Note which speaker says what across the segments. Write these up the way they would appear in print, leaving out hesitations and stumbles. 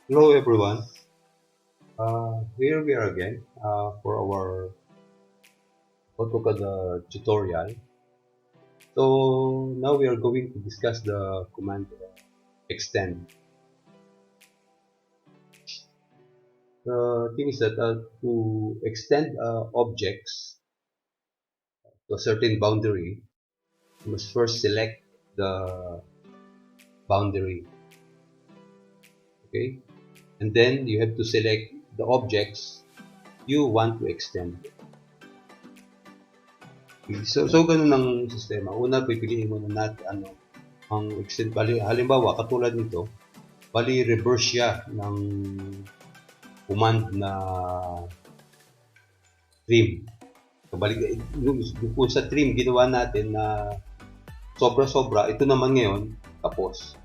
Speaker 1: Hello everyone. Here we are again for our Autocad tutorial. So now we are going to discuss the command extend. The thing is that to extend objects to a certain boundary, you must first select the boundary, okay? And then you have to select the objects you want to extend. So ganun ang sistema. Una, pipiliin mo na natin ang extend. Halimbawa, katulad nito, bali reverse siya ng command na trim. So, kung sa trim ginawa natin na sobra-sobra, ito naman ngayon, tapos.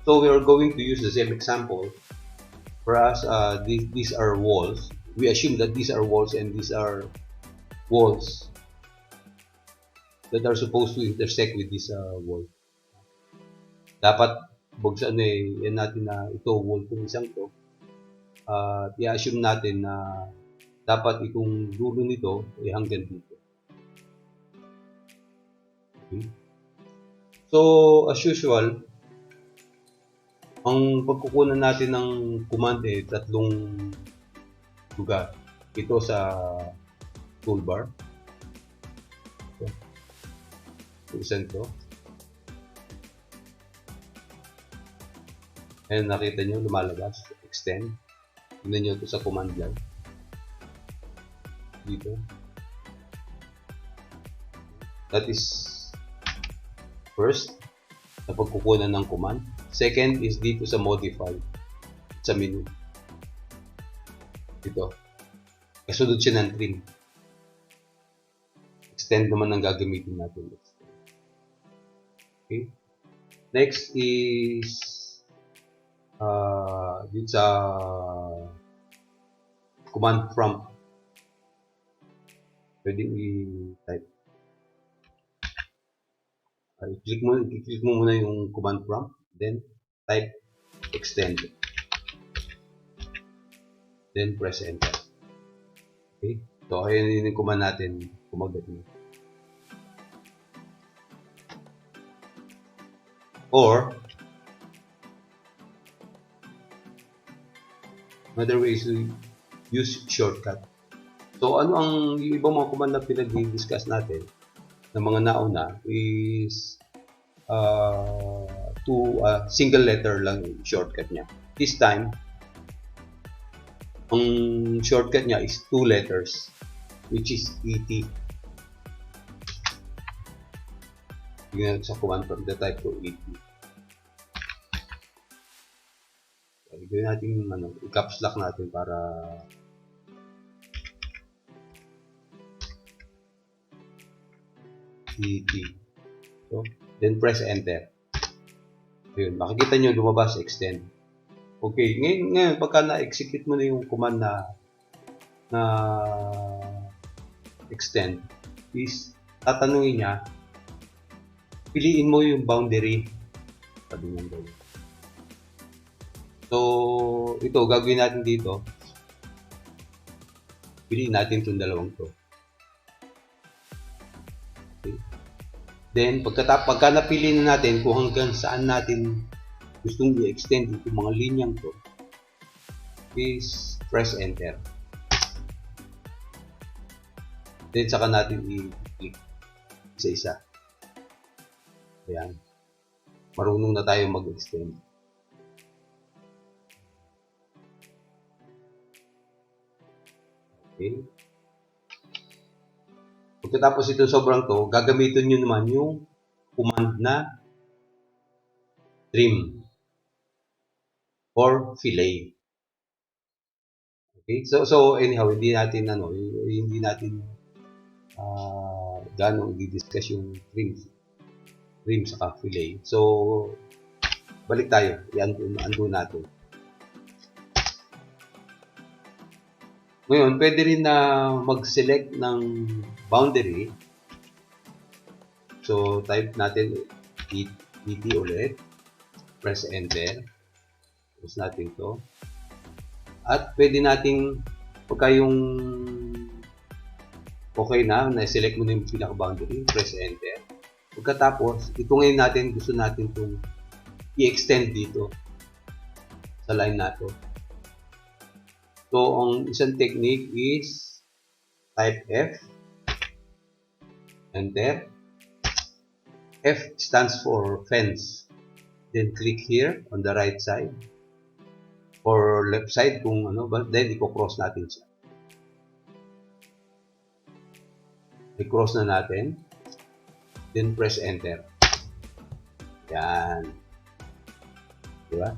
Speaker 1: So we are going to use the same example. For us, these are walls. We assume that these are walls and these are walls that are supposed to intersect with this wall. Dapat bugsan yan natin na ito wall itong isang to. I-assume natin na dapat itong dulo nito ay hanggang dito. Okay. So, as usual, ang pagkukunan natin ng command tatlong lugar. Ito sa toolbar. Isan to. And nakita nyo, lumalabas. Extend. Tignan nyo ito sa command line. Dito. That is first, na pagkukunan ng command. Second is dito sa modify. Sa menu. Ito. Kasunod siya ng trim. Extend naman ang gagamitin natin. Okay. Next is dito sa command prompt. Pwedeng i-type. I-click mo muna yung command prompt, then type extend. Then press enter. Okay? So, ayan yung command natin, kumagat mo. Or, another way is to use shortcut. So, ano ang yung ibang mga command na pinag-discuss natin ng mga nauna is single letter lang yung shortcut niya. This time, ang shortcut niya is 2 letters, which is ET. Tingnan sa command from the type to ET. Gawin natin i-caps lock natin para ET. So, then press enter. Ayun, makikita nyo lumabas extend. Okay, ngayon pagka na-execute mo na yung command na extend, is tatanungin niya, piliin mo yung boundary. Sabi niya gawin. So, ito, gagawin natin dito. Piliin natin itong dalawang to. Okay. Then, pagka napili na natin kung hanggang saan natin gustong i-extend itong mga linyang to, is press enter. Then, saka natin i-click isa-isa. Ayan. Marunong na tayo mag-extend. Okay. Pagkatapos ito sobrang to, gagamitin nyo naman yung command na trim or fillet. Okay? So anyhow, hindi natin ganong i-discuss yung trim saka fillet. So balik tayo, i-undo natin. Ngayon, pwede rin na mag-select ng boundary. So, type natin ET ulit. Press enter. Tapos natin to. At pwede nating, pagka yung okay na-select mo na yung pinaka-boundary, press enter. Pagkatapos, ito ngayon natin, gusto natin itong i-extend dito sa line na to. So, ang isang technique is type F, enter. F stands for fence. Then click here on the right side or left side kung ano, but then i-cross natin siya. I-cross na natin. Then press enter. Yan. Diba?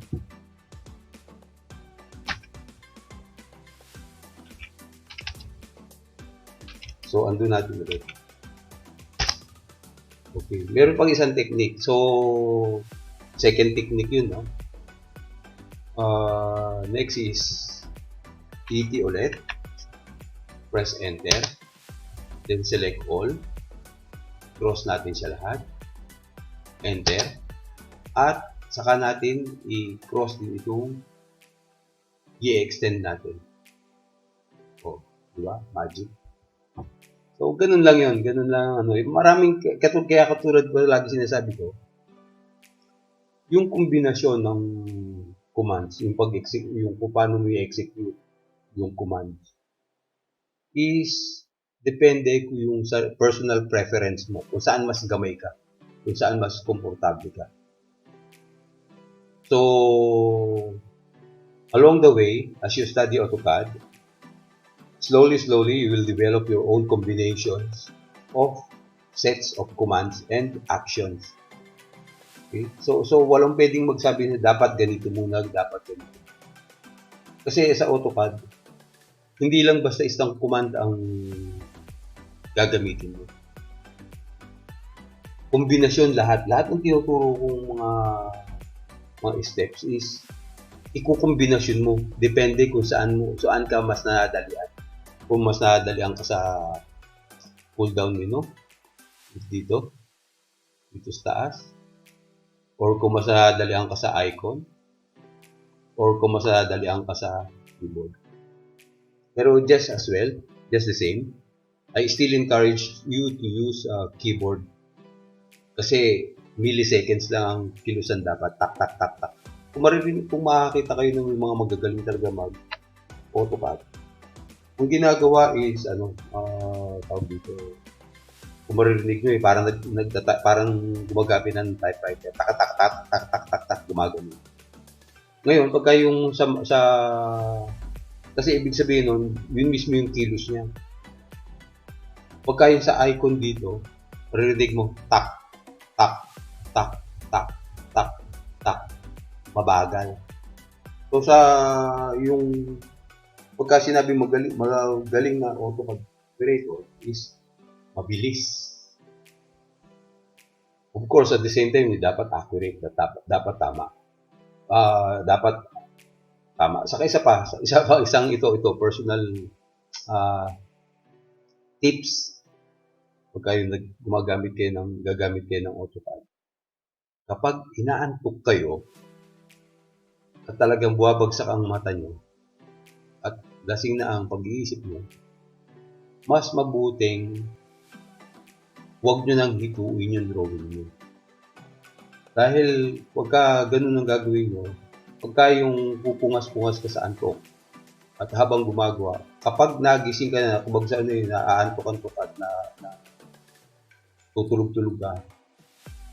Speaker 1: So, undo natin ulit. Okay. Meron pang isang technique. So, second technique yun, no? Next is ET ulit. Press enter. Then select all. Cross natin siya lahat. Enter. At saka natin i-cross din itong i-extend natin. Oh, di ba? Magic. So, ganun lang yun. Ganun lang, ano. Maraming, kaya katulad ko lagi sinasabi ko, yung kombinasyon ng commands, yung pag-execute, yung kung paano mo i-execute yung commands, is depende kung yung sa personal preference mo, kung saan mas gamay ka, kung saan mas komportable ka. So, along the way, as you study AutoCAD, slowly, you will develop your own combinations of sets of commands and actions. Okay? So walang pwedeng magsabi na dapat ganito muna, dapat ganito. Kasi sa AutoCAD, hindi lang basta isang command ang gagamitin mo. Kombinasyon lahat ng tinuturo kong mga steps is ikukombinasyon mo. Depende kung saan ka mas nadalian. Kung mas nadalian ka sa pull down menu, dito sa taas, or kung mas nadalian ka sa icon, or kung mas nadalian ka sa keyboard. Pero just the same, I still encourage you to use keyboard. Kasi milliseconds lang ang kilusan dapat. Tak. Kung makakita kayo ng mga magagaling talaga mag-AutoCAD, ang ginagawa is, tawag dito, kung maririnig nyo parang gumagamit ng typewriter. Tak, gumagano. Ngayon, pagka yung kasi ibig sabihin nun, yun mismo yung kilos niya. Pagka yung sa icon dito, maririnig mo, tak, mabagal. So, yung pagka sinabi magaling na AutoCAD operator is mabilis. Of course, at the same time, dapat accurate, dapat tama. Dapat tama. Saka isang ito personal tips pagka yung gagamit kayo ng AutoCAD. Kapag inaantok kayo at talagang buwabagsak ang mata nyo at lasing na ang pag-iisip nyo, mas mabuting huwag nyo nang hituin yung drawing nyo. Dahil pagka ganun ang gagawin nyo, pagka yung pupungas-pungas ka sa antok at habang gumagawa, kapag nagising ka na, kumbaga sa naaantok-antok at na tutulog-tulog ka,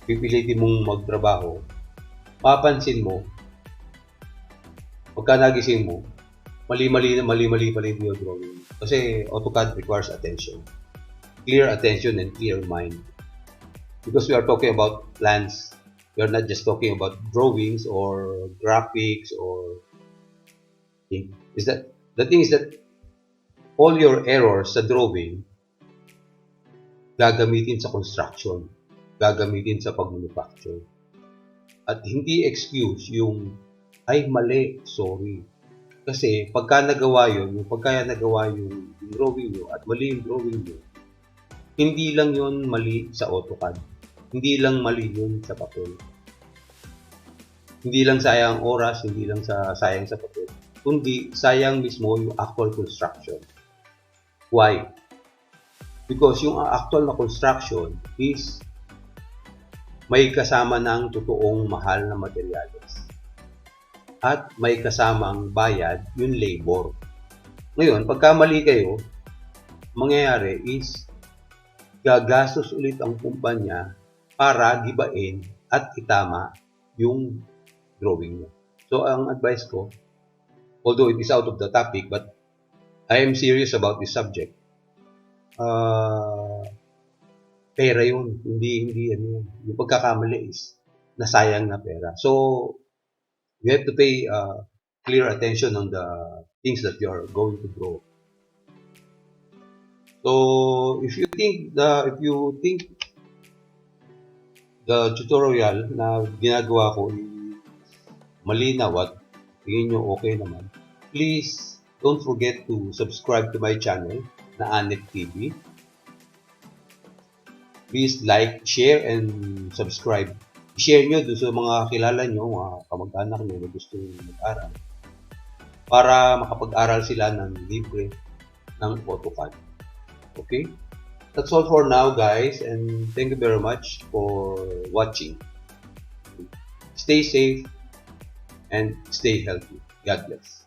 Speaker 1: pipilitin mong magtrabaho, mapapansin mo, pagka nagising mo, mali-mali pala yung drawing. Kasi AutoCAD requires attention. Clear attention and clear mind. Because we are talking about plans. We are not just talking about drawings or graphics or thing. The thing is that all your errors sa drawing gagamitin sa construction, gagamitin sa pag-manufacture. At hindi excuse yung ay mali, sorry. Kasi pagka nagawa yung drawing nyo at mali yung drawing nyo, hindi lang yun mali sa AutoCAD. Hindi lang mali yun sa papel. Hindi lang sayang oras, hindi lang sayang sa papel, kundi sayang mismo yung actual construction. Why? Because yung actual na construction is may kasama ng totoong mahal na materyales. At may kasamang bayad yung labor. Ngayon, pagka mali kayo, mangyayari is gagastos ulit ang kumpanya para gibain at itama yung drawing mo. So, ang advice ko, although it is out of the topic, but I am serious about this subject. Pera yun. Hindi ano yun. Yung pagkakamali is nasayang na pera. So, you have to pay clear attention on the things that you are going to draw. So, if you think the tutorial na ginagawa ko malinaw at tingin nyo okay naman, please don't forget to subscribe to my channel na NAANEP TV. Please like, share, and subscribe. I-share nyo doon sa mga kilala nyo, mga kamag-anak nyo na gusto mag-aral para makapag-aral sila ng libre ng Autocad. Okay? That's all for now, guys, and thank you very much for watching. Stay safe and stay healthy. God bless.